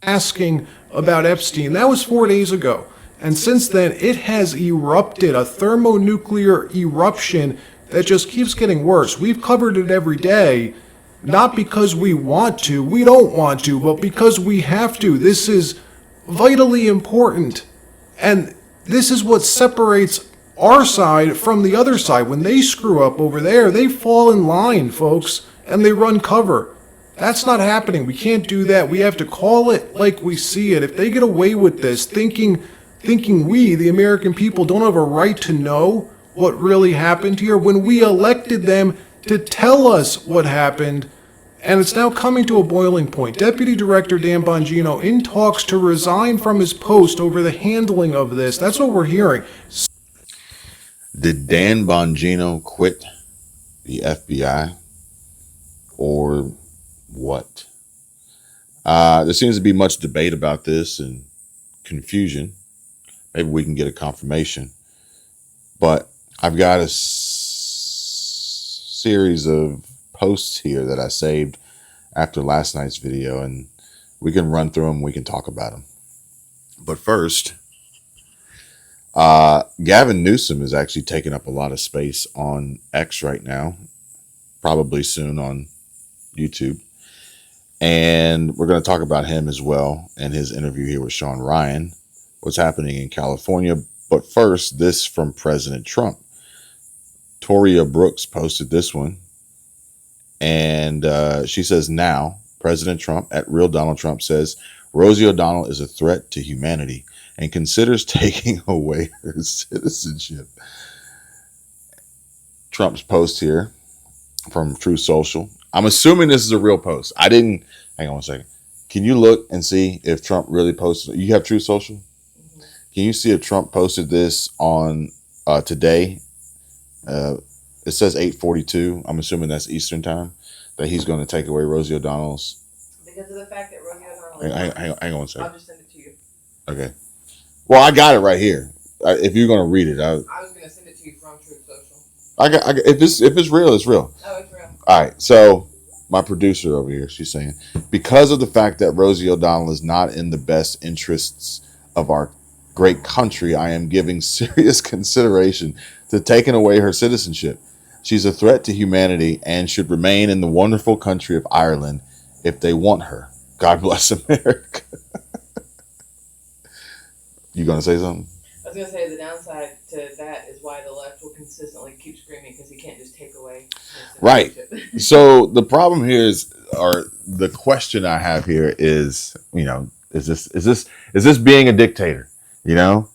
asking about Epstein. That was 4 days ago. And since then, it has erupted, a thermonuclear eruption that just keeps getting worse. We've covered it every day, not because we want to, we don't want to, but because we have to. This is vitally important. And this is what separates our side from the other side. When they screw up over there, they fall in line, folks, and they run cover. That's not happening. We can't do that. We have to call it like we see it. If they get away with this, thinking we, the American people, don't have a right to know what really happened here, when we elected them to tell us what happened, and it's now coming to a boiling point. Deputy Director Dan Bongino in talks to resign from his post over the handling of this. That's what we're hearing. Did Dan Bongino quit the FBI or what? There seems to be much debate about this and confusion. Maybe we can get a confirmation. But I've got a series of posts here that I saved after last night's video, and we can run through them. We can talk about them. But first, Gavin Newsom is actually taking up a lot of space on X right now, probably soon on YouTube. And we're going to talk about him as well and his interview here with Sean Ryan, what's happening in California. But first, this from President Trump. Toria Brooks posted this one. And she says, now, President Trump at Real Donald Trump says, Rosie O'Donnell is a threat to humanity and considers taking away her citizenship. Trump's post here from True Social. I'm assuming this is a real post. I didn't, hang on one second. Can you look and see if Trump really posted? You have True Social? Can you see if Trump posted this on today? It says 8:42. I'm assuming that's Eastern time, that he's going to take away Rosie O'Donnell's. Because of the fact that Rosie O'Donnell. Hang on one second. I'll just send it to you. Okay. Well, I got it right here. If you're going to read it, I was going to send it to you from Truth Social. if it's real, it's real. Oh, it's real. All right. So my producer over here, she's saying, because of the fact that Rosie O'Donnell is not in the best interests of our great country, I am giving serious consideration to taking away her citizenship. She's a threat to humanity and should remain in the wonderful country of Ireland if they want her. God bless America. You going to say something? I was going to say the downside to that is why the left will consistently keep screaming, because he can't just take away. Right. So the problem here is, or the question I have here is, you know, is this being a dictator? You know?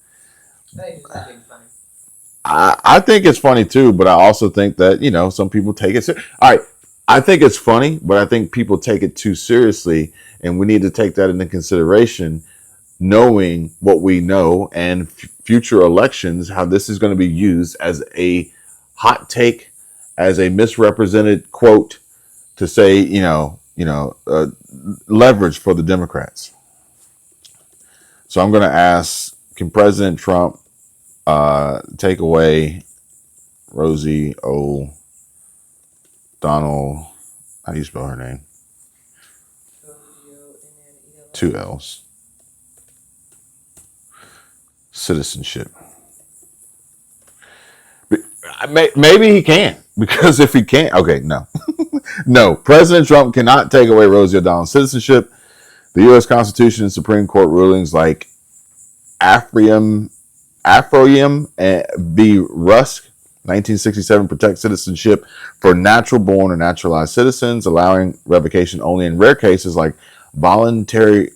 I think it's funny too, but I also think that, you know, some people take it all right. I think it's funny, but I think people take it too seriously, and we need to take that into consideration, knowing what we know and future elections, how this is going to be used as a hot take, as a misrepresented quote to say, leverage for the Democrats. So I'm going to ask, can President Trump take away Rosie O'Donnell? How do you spell her name? Two L's. Citizenship. Maybe he can, because if he can't, okay, no. No, President Trump cannot take away Rosie O'Donnell's citizenship. The U.S. Constitution and Supreme Court rulings like Afroyim v. Rusk, 1967, protect citizenship for natural born or naturalized citizens, allowing revocation only in rare cases like voluntary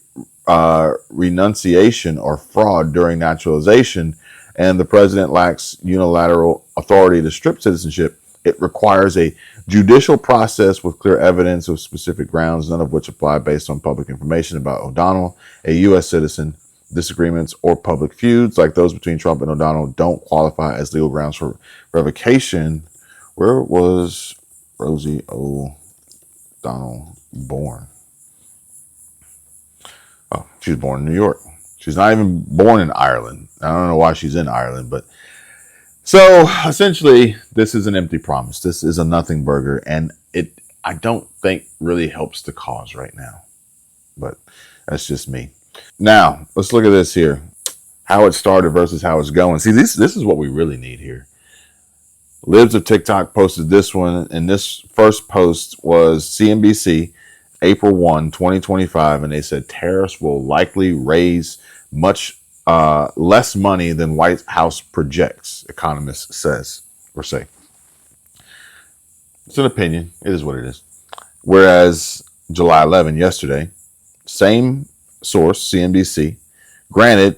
renunciation or fraud during naturalization, and the president lacks unilateral authority to strip citizenship. It requires a judicial process with clear evidence of specific grounds, none of which apply based on public information about O'Donnell, a U.S. citizen. Disagreements or public feuds like those between Trump and O'Donnell don't qualify as legal grounds for revocation. Where was Rosie O'Donnell born? Oh, she was born in New York. She's not even born in Ireland. I don't know why she's in Ireland, but so essentially this is an empty promise. This is a nothing burger, and I don't think really helps the cause right now. But That's just me. Now, let's look at this here. How it started versus how it's going. See, this is what we really need here. Libs of TikTok posted this one, and this first post was CNBC, April 1, 2025, and they said tariffs will likely raise much less money than White House projects, economists says or say. It's an opinion. It is what it is. Whereas July 11, yesterday, same source, CNBC, granted,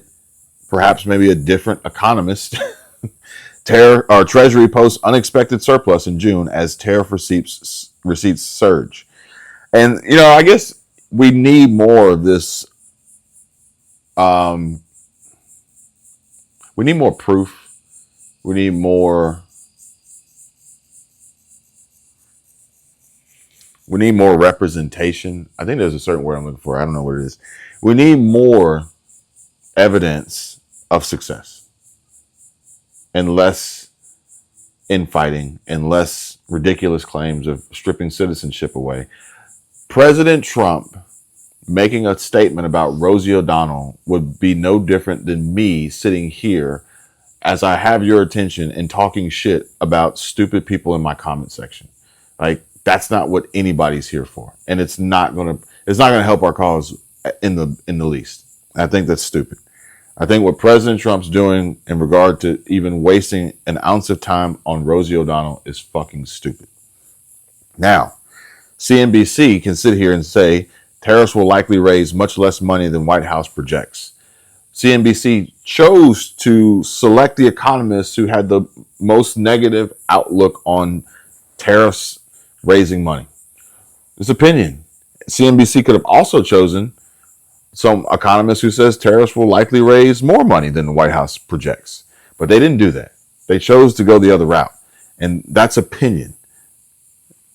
perhaps maybe a different economist, Treasury posts unexpected surplus in June as tariff receipts surge. And, I guess we need more of this. We need more proof. We need more representation. I think there's a certain word I'm looking for. I don't know what it is. We need more evidence of success and less infighting and less ridiculous claims of stripping citizenship away. President Trump making a statement about Rosie O'Donnell would be no different than me sitting here as I have your attention and talking shit about stupid people in my comment section. Like, that's not what anybody's here for. And it's not going to help our cause in the least. I think that's stupid. I think what President Trump's doing in regard to even wasting an ounce of time on Rosie O'Donnell is fucking stupid. Now, CNBC can sit here and say tariffs will likely raise much less money than White House projects. CNBC chose to select the economists who had the most negative outlook on tariffs raising money. This opinion. CNBC could have also chosen some economist who says tariffs will likely raise more money than the White House projects. But they didn't do that. They chose to go the other route. And that's opinion.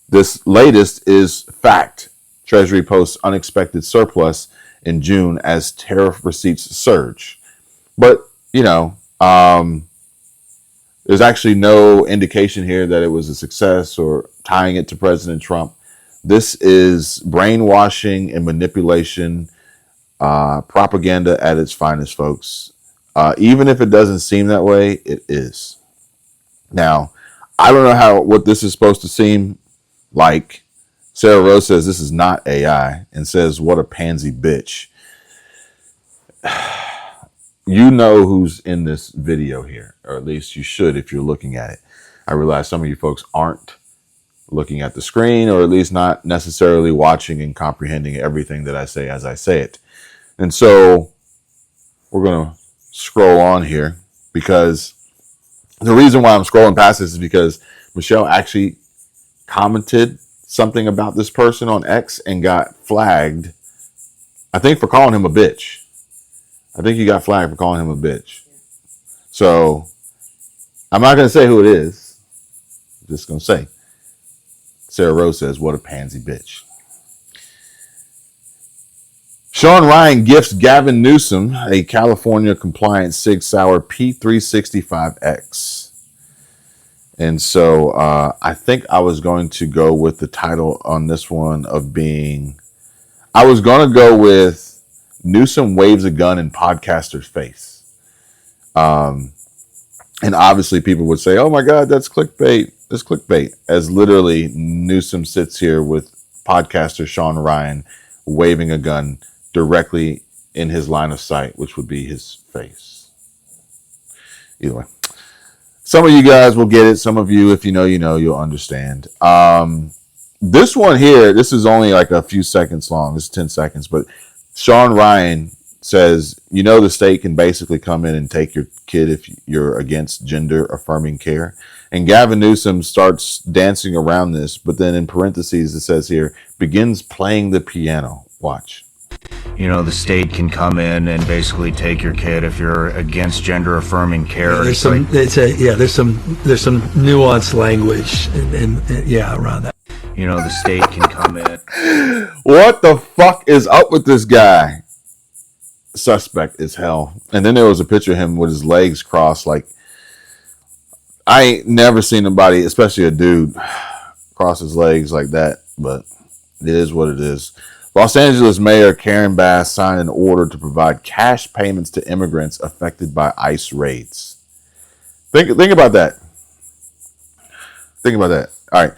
This latest is fact. Treasury posts unexpected surplus in June as tariff receipts surge. But, there's actually no indication here that it was a success or tying it to President Trump. This is brainwashing and manipulation, propaganda at its finest, folks. Even if it doesn't seem that way, it is. Now, I don't know what this is supposed to seem like. Sarah Rose says this is not AI and says, what a pansy bitch. You know who's in this video here, or at least you should if you're looking at it. I realize some of you folks aren't looking at the screen, or at least not necessarily watching and comprehending everything that I say as I say it. And so we're going to scroll on here, because the reason why I'm scrolling past this is because Michelle actually commented something about this person on X and got flagged, I think, for calling him a bitch. I think he got flagged for calling him a bitch. So I'm not going to say who it is. I'm just going to say Sarah Rose says, what a pansy bitch. Sean Ryan gifts Gavin Newsom a California compliant Sig Sauer P365X. And so I think I was going to go with the title on this one of being, I was going to go with Newsom waves a gun in podcaster's face. And obviously people would say, oh my God, that's clickbait. That's clickbait. As literally Newsom sits here with podcaster Sean Ryan waving a gun directly in his line of sight, which would be his face. Either way. Some of you guys will get it. Some of you, if you know, you'll understand. This one here, this is only like a few seconds long. It's 10 seconds. But Sean Ryan says, the state can basically come in and take your kid if you're against gender affirming care. And Gavin Newsom starts dancing around this. But then in parentheses, it says here, begins playing the piano. Watch. The state can come in and basically take your kid if you're against gender affirming care. There's some nuanced language and around that. The state can come in. What the fuck is up with this guy? Suspect as hell. And then there was a picture of him with his legs crossed. Like, I ain't never seen anybody, especially a dude, cross his legs like that. But it is what it is. Los Angeles Mayor Karen Bass signed an order to provide cash payments to immigrants affected by ICE raids. Think about that. Think about that. All right.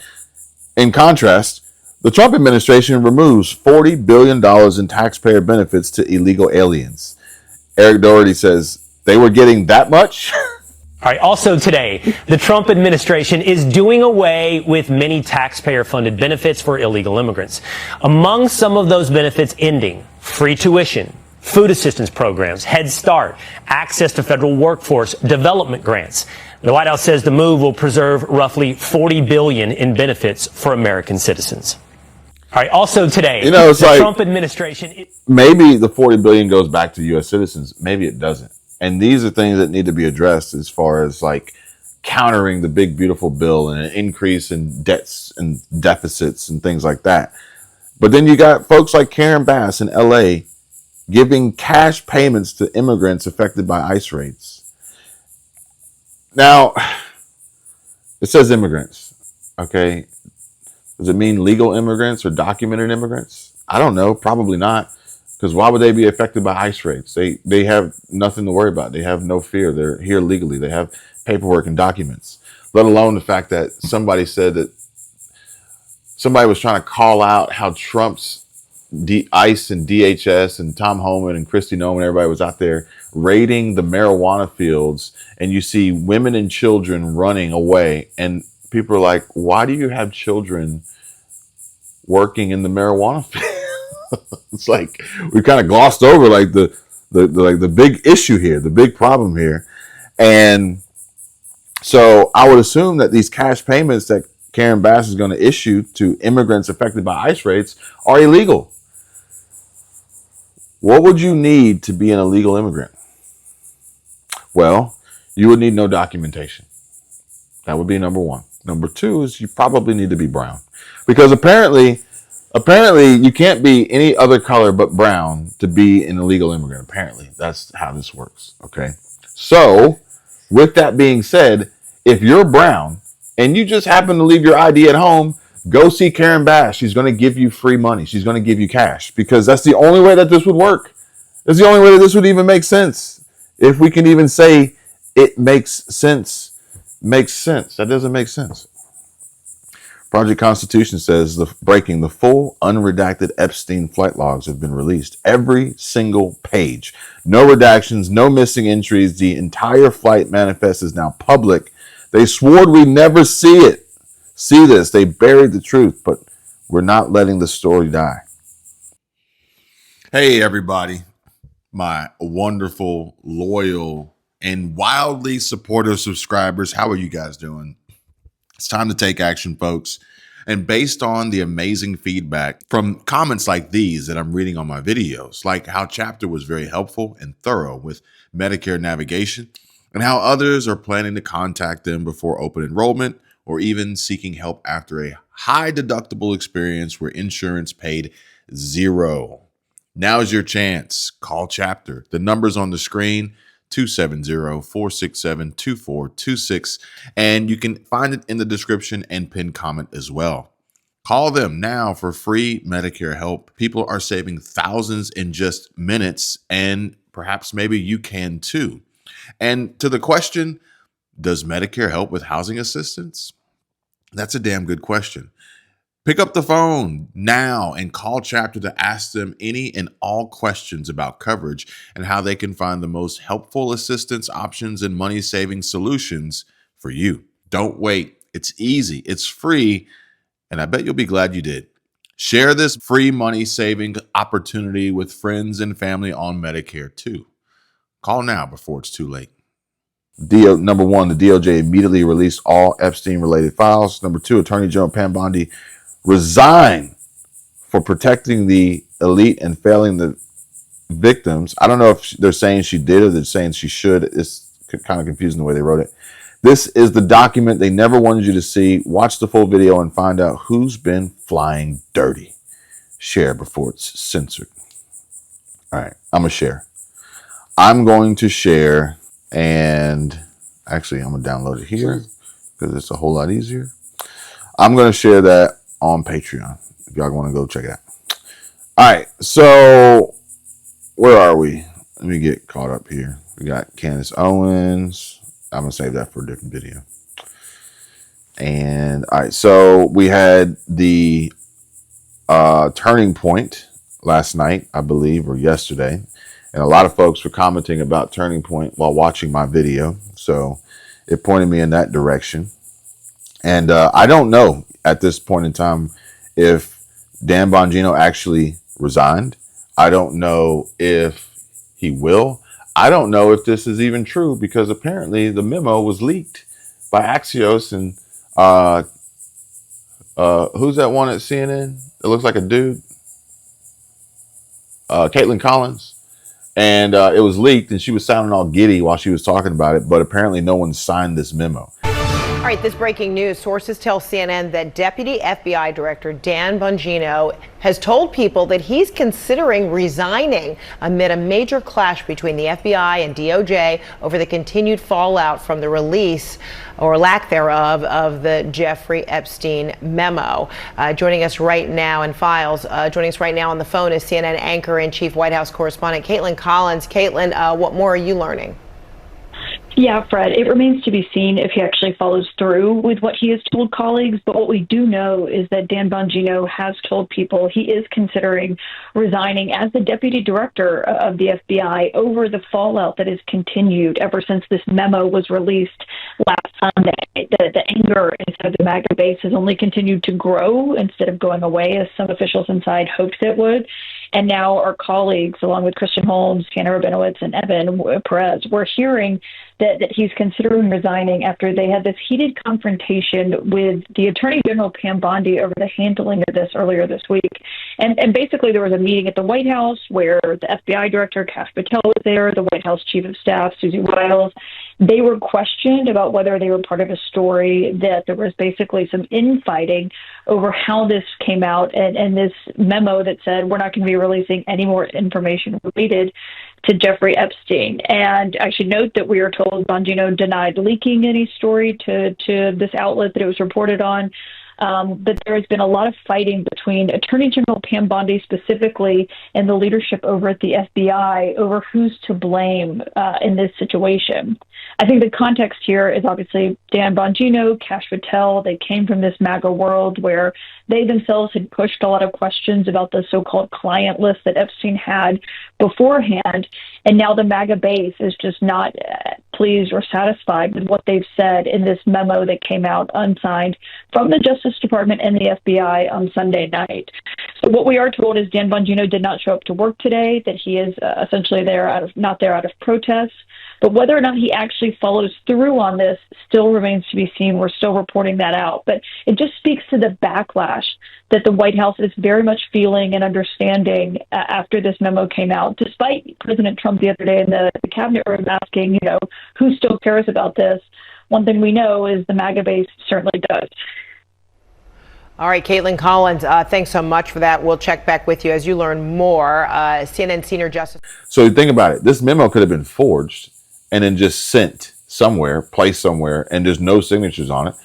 In contrast, the Trump administration removes $40 billion in taxpayer benefits to illegal aliens. Eric Doherty says they were getting that much? All right. Also today, the Trump administration is doing away with many taxpayer-funded benefits for illegal immigrants. Among some of those benefits ending, free tuition, food assistance programs, Head Start, access to federal workforce development grants. The White House says the move will preserve roughly $40 billion in benefits for American citizens. All right. Also today, it's the like, Trump administration. Maybe the $40 billion goes back to U.S. citizens. Maybe it doesn't. And these are things that need to be addressed as far as like countering the big, beautiful bill and an increase in debts and deficits and things like that. But then you got folks like Karen Bass in L.A. giving cash payments to immigrants affected by ICE raids. Now, it says immigrants, okay? Does it mean legal immigrants or documented immigrants? I don't know. Probably not. Because why would they be affected by ICE raids? They have nothing to worry about. They have no fear. They're here legally. They have paperwork and documents. Let alone the fact that somebody said that somebody was trying to call out how Trump's ICE and DHS and Tom Homan and Kristi Noem, everybody was out there raiding the marijuana fields, and you see women and children running away, and people are like, why do you have children working in the marijuana field? It's like we kind of glossed over like the big issue here, the big problem here. And so I would assume that these cash payments that Karen Bass is going to issue to immigrants affected by ICE raids are illegal. What would you need to be an illegal immigrant? Well, you would need no documentation. That would be number one. Number two is you probably need to be brown, because apparently you can't be any other color but brown to be an illegal immigrant. Apparently that's how this works. Okay. So with that being said, if you're brown and you just happen to leave your ID at home, go see Karen Bass. She's going to give you free money. She's going to give you cash, because that's the only way that this would work. That's the only way that this would even make sense. If we can even say it makes sense. That doesn't make sense. Project Constitution says the full unredacted Epstein flight logs have been released. Every single page. No redactions, no missing entries. The entire flight manifest is now public. They swore we'd never see this. They buried the truth, but we're not letting the story die. Hey, everybody. My wonderful, loyal, and wildly supportive subscribers. How are you guys doing? It's time to take action, folks. And based on the amazing feedback from comments like these that I'm reading on my videos, like how Chapter was very helpful and thorough with Medicare navigation, and how others are planning to contact them before open enrollment, or even seeking help after a high deductible experience where insurance paid $0. Now's your chance. Call Chapter. The number's on the screen. 270-467-2426, and you can find it in the description and pinned comment as well. Call them now for free Medicare help. People are saving thousands in just minutes, and perhaps maybe you can too. And to the question, does Medicare help with housing assistance? That's a damn good question. Pick up the phone now and call Chapter to ask them any and all questions about coverage and how they can find the most helpful assistance options and money-saving solutions for you. Don't wait. It's easy. It's free. And I bet you'll be glad you did. Share this free money-saving opportunity with friends and family on Medicare too. Call now before it's too late. Number one, the DOJ immediately released all Epstein-related files. Number two, Attorney General Pam Bondi resign for protecting the elite and failing the victims. I don't know if they're saying she did or they're saying she should. It's kind of confusing the way they wrote it. This is the document they never wanted you to see. Watch the full video and find out who's been flying dirty. Share before it's censored. All right, I'm going to share. I'm going to share, and actually I'm going to download it here because it's a whole lot easier. I'm going to share that on Patreon if y'all want to go check it out. All right, so where are we? Let me get caught up here. We got Candace Owens. I'm gonna save that for a different video. And all right, so we had the turning point last night, I believe, or yesterday, and a lot of folks were commenting about Turning Point while watching my video, so it pointed me in that direction. And I don't know at this point in time if Dan Bongino actually resigned. I don't know if he will. I don't know if this is even true, because apparently the memo was leaked by Axios, and who's that one at CNN? It looks like a dude. Caitlin Collins. And it was leaked, and she was sounding all giddy while she was talking about it, but apparently no one signed this memo. All right, this breaking news. Sources tell CNN that Deputy FBI Director Dan Bongino has told people that he's considering resigning amid a major clash between the FBI and DOJ over the continued fallout from the release, or lack thereof, of the Jeffrey Epstein memo. Joining us right now on the phone is CNN anchor and chief White House correspondent Caitlin Collins. Caitlin, what more are you learning? Yeah, Fred, it remains to be seen if he actually follows through with what he has told colleagues. But what we do know is that Dan Bongino has told people he is considering resigning as the deputy director of the FBI over the fallout that has continued ever since this memo was released last Sunday. The anger inside the MAGA base has only continued to grow instead of going away, as some officials inside hoped it would. And now our colleagues, along with Christian Holmes, Hannah Rabinowitz, and Evan Perez, we're hearing that he's considering resigning after they had this heated confrontation with the Attorney General Pam Bondi over the handling of this earlier this week. And basically there was a meeting at the White House where the FBI Director, Kash Patel, was there, the White House Chief of Staff, Susie Wiles. They were questioned about whether they were part of a story, that there was basically some infighting over how this came out, and this memo that said we're not going to be releasing any more information related to Jeffrey Epstein. And I should note that we are told Bongino denied leaking any story to this outlet that it was reported on. But there has been a lot of fighting between Attorney General Pam Bondi specifically and the leadership over at the FBI over who's to blame in this situation. I think the context here is obviously Dan Bongino, Kash Patel. They came from this MAGA world where they themselves had pushed a lot of questions about the so-called client list that Epstein had beforehand. And now the MAGA base is just not pleased or satisfied with what they've said in this memo that came out unsigned from the Justice Department and the FBI on Sunday night. So what we are told is Dan Bongino did not show up to work today, that he is essentially not there out of protest. But whether or not he actually follows through on this still remains to be seen. We're still reporting that out. But it just speaks to the backlash that the White House is very much feeling and understanding after this memo came out, despite President Trump the other day in the cabinet room asking, who still cares about this? One thing we know is the MAGA base certainly does. All right, Caitlin Collins, thanks so much for that. We'll check back with you as you learn more. CNN Senior Justice. So think about it. This memo could have been forged and then just sent somewhere, placed somewhere, and there's no signatures on it.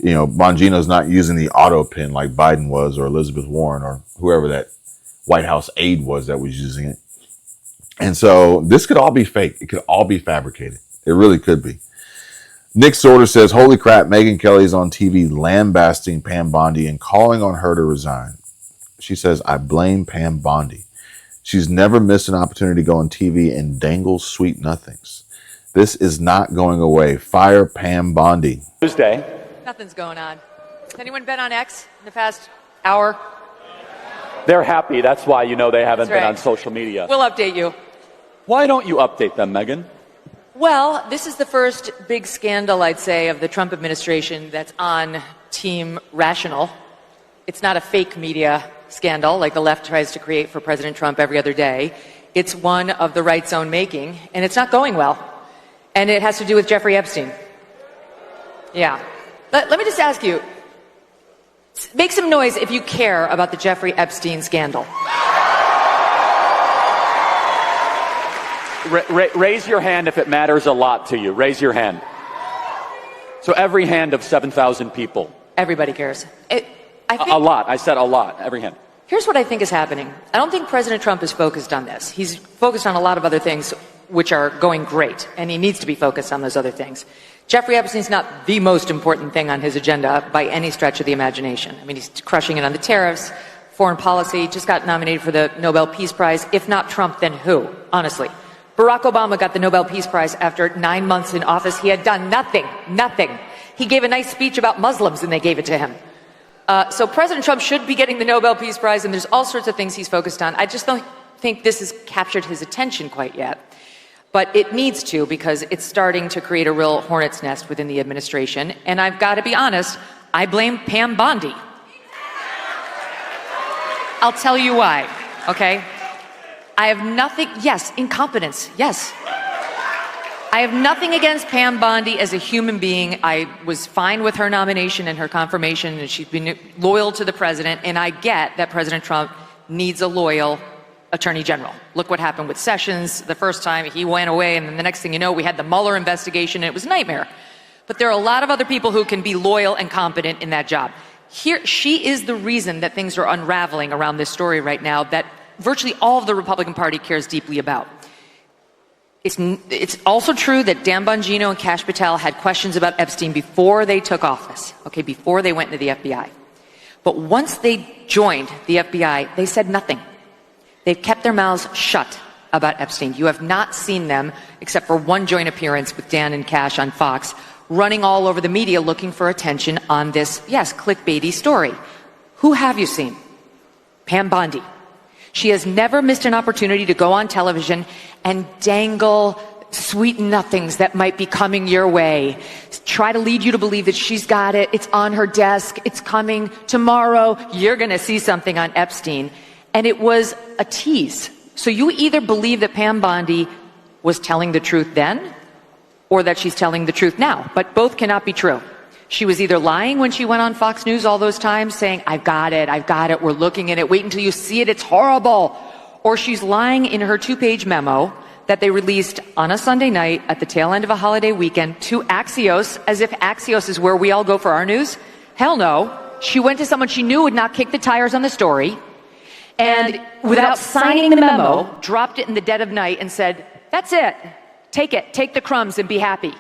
Bongino's not using the auto pen like Biden was, or Elizabeth Warren, or whoever that White House aide was that was using it. And so this could all be fake. It could all be fabricated. It really could be. Nick Sorter says, holy crap, Megyn Kelly's on TV lambasting Pam Bondi and calling on her to resign. She says, I blame Pam Bondi. She's never missed an opportunity to go on TV and dangle sweet nothings. This is not going away. Fire Pam Bondi. Tuesday. Nothing's going on. Has anyone been on X in the past hour? They're happy. That's why they haven't been on social media. We'll update you. Why don't you update them, Megyn? Well, this is the first big scandal, I'd say, of the Trump administration that's on Team Rational. It's not a fake media scandal like the left tries to create for President Trump every other day. It's one of the right's own making, and it's not going well. And it has to do with Jeffrey Epstein. Yeah. Let me just ask you, make some noise if you care about the Jeffrey Epstein scandal. Raise your hand if it matters a lot to you. Raise your hand. So every hand of 7,000 people. Everybody cares. A lot. I said a lot. Every hand. Here's what I think is happening. I don't think President Trump is focused on this. He's focused on a lot of other things which are going great, and he needs to be focused on those other things. Jeffrey Epstein's not the most important thing on his agenda by any stretch of the imagination. I mean, he's crushing it on the tariffs, foreign policy, just got nominated for the Nobel Peace Prize. If not Trump, then who? Honestly. Barack Obama got the Nobel Peace Prize after 9 months in office. He had done nothing. He gave a nice speech about Muslims and they gave it to him. So President Trump should be getting the Nobel Peace Prize, and there's all sorts of things he's focused on. I just don't think this has captured his attention quite yet. But it needs to, because it's starting to create a real hornet's nest within the administration. And I've got to be honest, I blame Pam Bondi. I'll tell you why, okay? I have nothing, yes, incompetence, yes. I have nothing against Pam Bondi as a human being. I was fine with her nomination and her confirmation, and she's been loyal to the president, and I get that President Trump needs a loyal attorney general. Look what happened with Sessions the first time. He went away, and then the next thing you know, we had the Mueller investigation, and it was a nightmare. But there are a lot of other people who can be loyal and competent in that job. Here, she is the reason that things are unraveling around this story right now that virtually all of the Republican Party cares deeply about. It's also true that Dan Bongino and Kash Patel had questions about Epstein before they took office, okay, before they went into the FBI. But once they joined the FBI, they said nothing. They've kept their mouths shut about Epstein. You have not seen them, except for one joint appearance with Dan and Kash on Fox, running all over the media looking for attention on this, yes, clickbaity story. Who have you seen? Pam Bondi. She has never missed an opportunity to go on television and dangle sweet nothings that might be coming your way. Try to lead you to believe that she's got it, it's on her desk, it's coming tomorrow, you're going to see something on Epstein. And it was a tease. So you either believe that Pam Bondi was telling the truth then, or that she's telling the truth now. But both cannot be true. She was either lying when she went on Fox News all those times, saying, I've got it, we're looking at it, wait until you see it, it's horrible. Or she's lying in her 2-page memo that they released on a Sunday night at the tail end of a holiday weekend to Axios, as if Axios is where we all go for our news. Hell no. She went to someone she knew would not kick the tires on the story, and without signing the memo, dropped it in the dead of night and said, that's it, take the crumbs and be happy.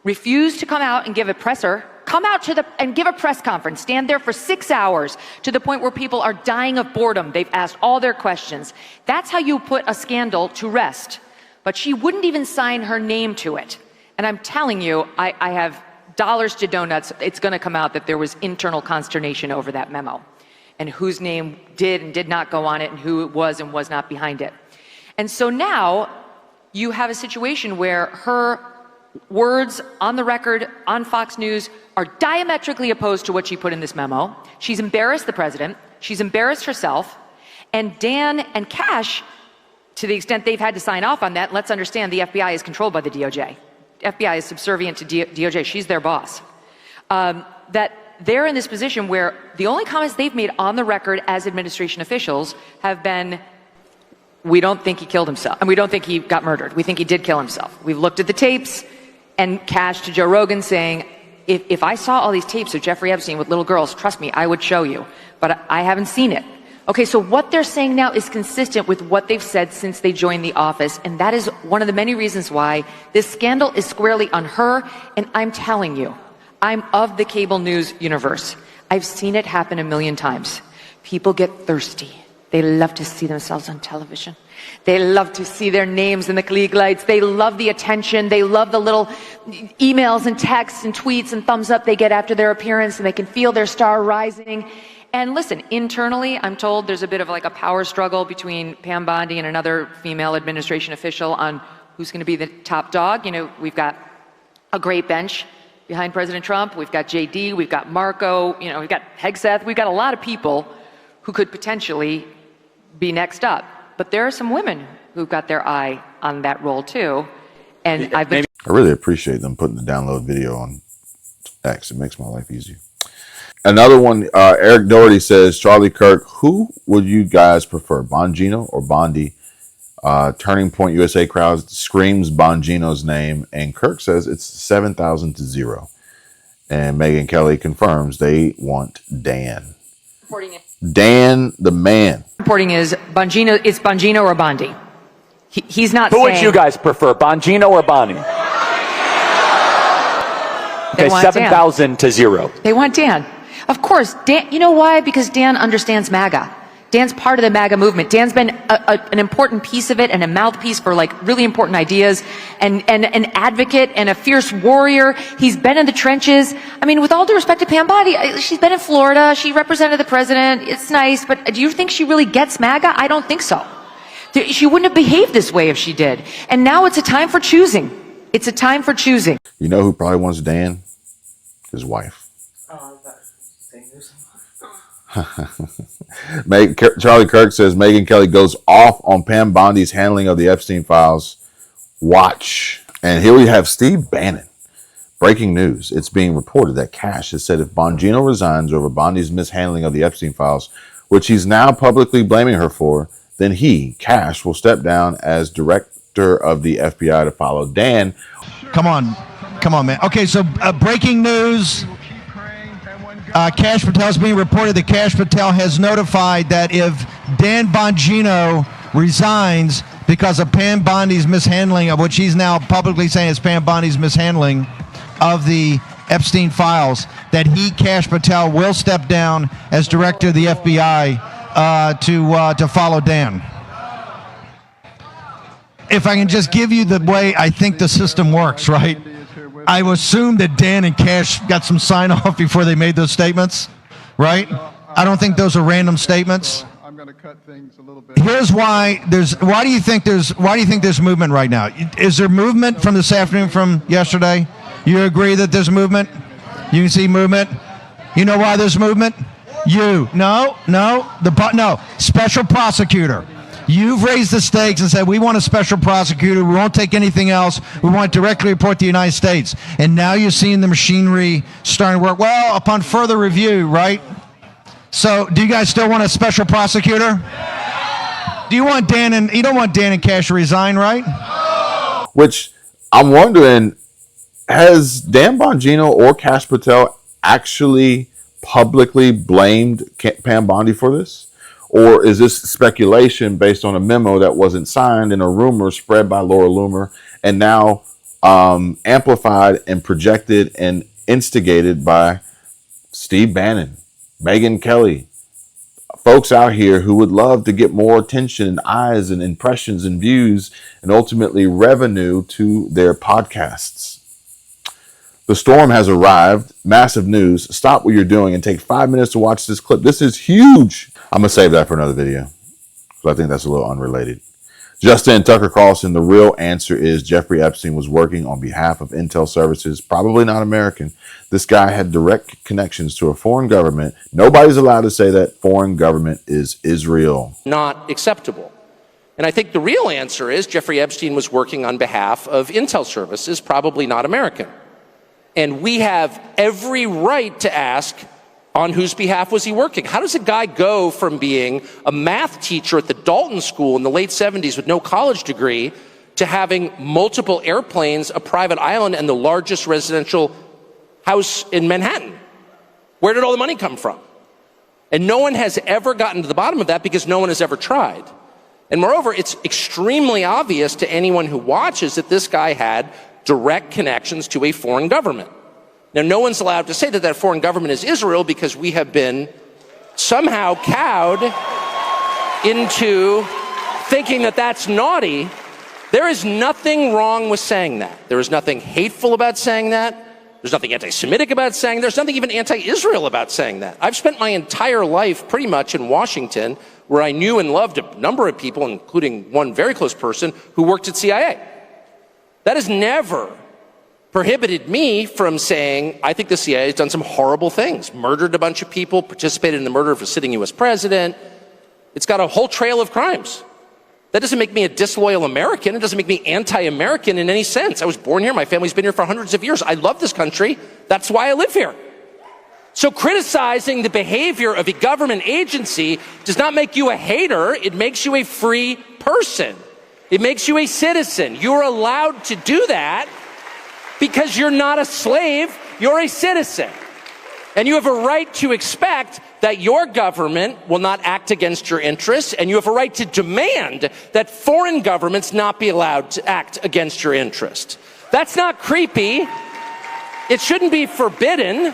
Refused to come out and give a presser. Come out and give a press conference. Stand there for 6 hours to the point where people are dying of boredom. They've asked all their questions. That's how you put a scandal to rest. But she wouldn't even sign her name to it. And I'm telling you, I have dollars to donuts. It's going to come out that there was internal consternation over that memo and whose name did and did not go on it and who was and was not behind it. And so now you have a situation where her words on the record on Fox News are diametrically opposed to what she put in this memo. She's embarrassed the president. She's embarrassed herself. And Dan and Kash, to the extent they've had to sign off on that, let's understand the FBI is controlled by the DOJ. FBI is subservient to DOJ. She's their boss. That they're in this position where the only comments they've made on the record as administration officials have been, we don't think he killed himself, and we don't think he got murdered. We think he did kill himself. We've looked at the tapes, and Kash to Joe Rogan saying, if I saw all these tapes of Jeffrey Epstein with little girls, trust me, I would show you. But I haven't seen it. Okay, so what they're saying now is consistent with what they've said since they joined the office, and that is one of the many reasons why this scandal is squarely on her, and I'm telling you, I'm of the cable news universe. I've seen it happen a million times. People get thirsty. They love to see themselves on television. They love to see their names in the Klieg lights. They love the attention. They love the little emails and texts and tweets and thumbs up they get after their appearance, and they can feel their star rising. And listen, internally, I'm told there's a bit of like a power struggle between Pam Bondi and another female administration official on who's going to be the top dog. You know, we've got a great bench behind President Trump. We've got JD. We've got Marco. You know, we've got Hegseth. We've got a lot of people who could potentially be next up. But there are some women who've got their eye on that role too. And I really appreciate them putting the download video on X. It makes my life easier. Another one, Eric Doherty says, Charlie Kirk, who would you guys prefer, Bongino or Bondi? Turning Point USA crowd screams Bongino's name, and Kirk says it's 7,000 to 0. And Megyn Kelly confirms they want Dan. Dan the man. Reporting is Bongino. It's Bongino or Bondi. He's not. Who saying, would you guys prefer, Bongino or Bondi? Okay, 7,000 to 0. They want Dan. Of course, Dan. You know why? Because Dan understands MAGA. Dan's part of the MAGA movement. Dan's been an important piece of it and a mouthpiece for like really important ideas and an advocate and a fierce warrior. He's been in the trenches. I mean, with all due respect to Pam Bondi, she's been in Florida. She represented the president. It's nice, but do you think she really gets MAGA? I don't think so. She wouldn't have behaved this way if she did. And now it's a time for choosing. It's a time for choosing. You know who probably wants Dan? His wife. Charlie Kirk says Megyn Kelly goes off on Pam Bondi's handling of the Epstein files. Watch. And here we have Steve Bannon. Breaking news. It's being reported that Cash has said if Bongino resigns over Bondi's mishandling of the Epstein files, which he's now publicly blaming her for, then he, Cash, will step down as director of the FBI to follow Dan. Come on, man. Okay, so breaking news. Cash Patel is being reported that Cash Patel has notified that if Dan Bongino resigns because of Pam Bondi's mishandling of what she's now publicly saying is Pam Bondi's mishandling of the Epstein files, that he, Cash Patel, will step down as director of the FBI to follow Dan. If I can just give you the way I think the system works, right? I assume that Dan and Cash got some sign-off before they made those statements, right? I don't think those are random statements. I'm going to cut things a little bit. Here's why why do you think there's movement right now? Is there movement from this afternoon from yesterday? You agree that there's movement? You can see movement? You know why there's movement? No, special prosecutor. You've raised the stakes and said, we want a special prosecutor. We won't take anything else. We want to directly report to the United States. And now you're seeing the machinery starting to work. Well, upon further review, right? So do you guys still want a special prosecutor? Do you want you don't want Dan and Cash to resign, right? Which I'm wondering, has Dan Bongino or Cash Patel actually publicly blamed Pam Bondi for this? Or is this speculation based on a memo that wasn't signed and a rumor spread by Laura Loomer and now amplified and projected and instigated by Steve Bannon, Megyn Kelly, folks out here who would love to get more attention and eyes and impressions and views and ultimately revenue to their podcasts? The storm has arrived. Massive news. Stop what you're doing and take 5 minutes to watch this clip. This is huge. I'm going to save that for another video because I think that's a little unrelated. Justin Tucker Carlson, the real answer is Jeffrey Epstein was working on behalf of intel services, probably not American. This guy had direct connections to a foreign government. Nobody's allowed to say that foreign government is Israel. Not acceptable. And I think the real answer is Jeffrey Epstein was working on behalf of intel services, probably not American. And we have every right to ask, on whose behalf was he working? How does a guy go from being a math teacher at the Dalton School in the late 70s with no college degree to having multiple airplanes, a private island, and the largest residential house in Manhattan? Where did all the money come from? And no one has ever gotten to the bottom of that because no one has ever tried. And moreover, it's extremely obvious to anyone who watches that this guy had direct connections to a foreign government. Now, no one's allowed to say that that foreign government is Israel because we have been somehow cowed into thinking that that's naughty. There is nothing wrong with saying that. There is nothing hateful about saying that. There's nothing anti-Semitic about saying that. There's nothing even anti-Israel about saying that. I've spent my entire life pretty much in Washington, where I knew and loved a number of people, including one very close person who worked at CIA. That has never prohibited me from saying, I think the CIA has done some horrible things, murdered a bunch of people, participated in the murder of a sitting U.S. president. It's got a whole trail of crimes. That doesn't make me a disloyal American. It doesn't make me anti-American in any sense. I was born here. My family's been here for hundreds of years. I love this country. That's why I live here. So criticizing the behavior of a government agency does not make you a hater. It makes you a free person. It makes you a citizen. You're allowed to do that because you're not a slave. You're a citizen. And you have a right to expect that your government will not act against your interests, and you have a right to demand that foreign governments not be allowed to act against your interest. That's not creepy. It shouldn't be forbidden.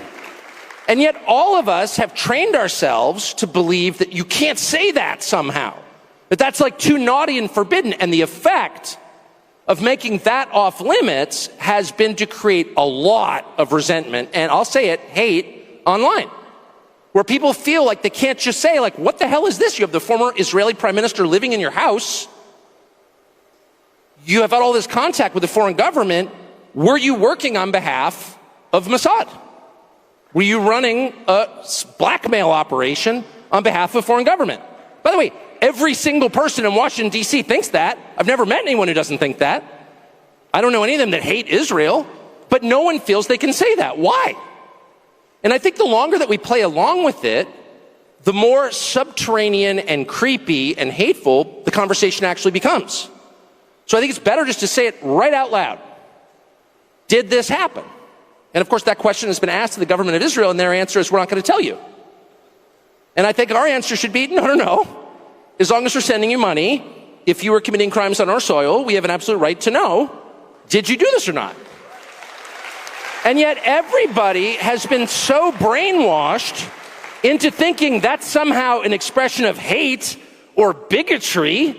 And yet all of us have trained ourselves to believe that you can't say that somehow, that that's like too naughty and forbidden. And the effect of making that off limits has been to create a lot of resentment, and I'll say it, hate, online, where people feel like they can't just say, like, what the hell is this? You have the former Israeli prime minister living in your house. You have had all this contact with the foreign government. Were you working on behalf of Mossad? Were you running a blackmail operation on behalf of foreign government? By the way, every single person in Washington, D.C. thinks that. I've never met anyone who doesn't think that. I don't know any of them that hate Israel, but no one feels they can say that. Why? And I think the longer that we play along with it, the more subterranean and creepy and hateful the conversation actually becomes. So I think it's better just to say it right out loud. Did this happen? And of course, that question has been asked to the government of Israel, and their answer is, we're not going to tell you. And I think our answer should be, no. As long as we're sending you money, if you were committing crimes on our soil, we have an absolute right to know, did you do this or not? And yet everybody has been so brainwashed into thinking that's somehow an expression of hate or bigotry,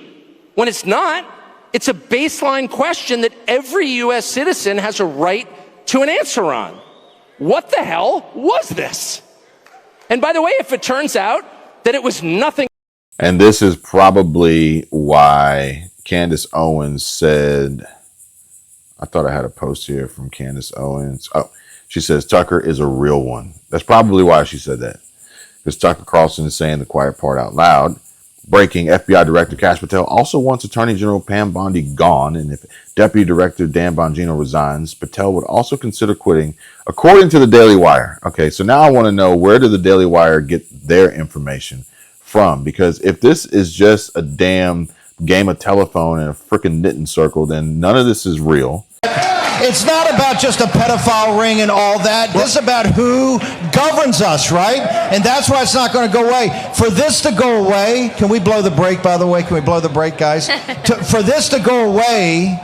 when it's not. It's a baseline question that every U.S. citizen has a right to an answer on. What the hell was this? And by the way, if it turns out that it was nothing. And this is probably why Candace Owens said, I thought I had a post here from Candace Owens. Oh, she says Tucker is a real one. That's probably why she said that. Because Tucker Carlson is saying the quiet part out loud. Breaking, FBI Director Kash Patel also wants Attorney General Pam Bondi gone. And if Deputy Director Dan Bongino resigns, Patel would also consider quitting, according to the Daily Wire. Okay, so now I want to know, where did the Daily Wire get their information from? Because if this is just a damn game of telephone in a freaking knitting circle, then none of this is real. It's not about just a pedophile ring and all that. This is about who governs us, right? And that's why it's not going to go away. For this to go away, can we blow the brake, by the way? Can we blow the brake, guys? For this to go away,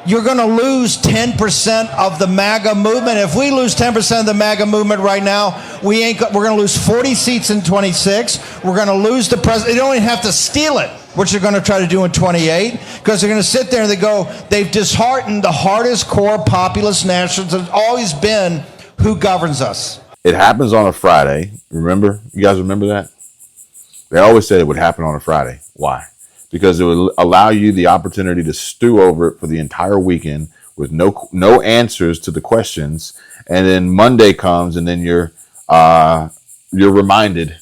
you're going to lose 10% of the MAGA movement. If we lose 10% of the MAGA movement right now, we're going to lose 40 seats in 26. We're going to lose the president. They don't even have to steal it, which they're going to try to do in 28, because they're going to sit there and they've disheartened the hardest core populist nationalists that's always been who governs us. It happens on a Friday. Remember? You guys remember that? They always said it would happen on a Friday. Why? Because it would allow you the opportunity to stew over it for the entire weekend with no answers to the questions. And then Monday comes, and then you're reminded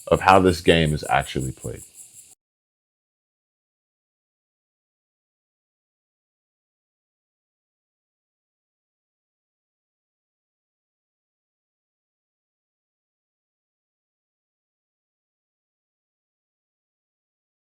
of how this game is actually played.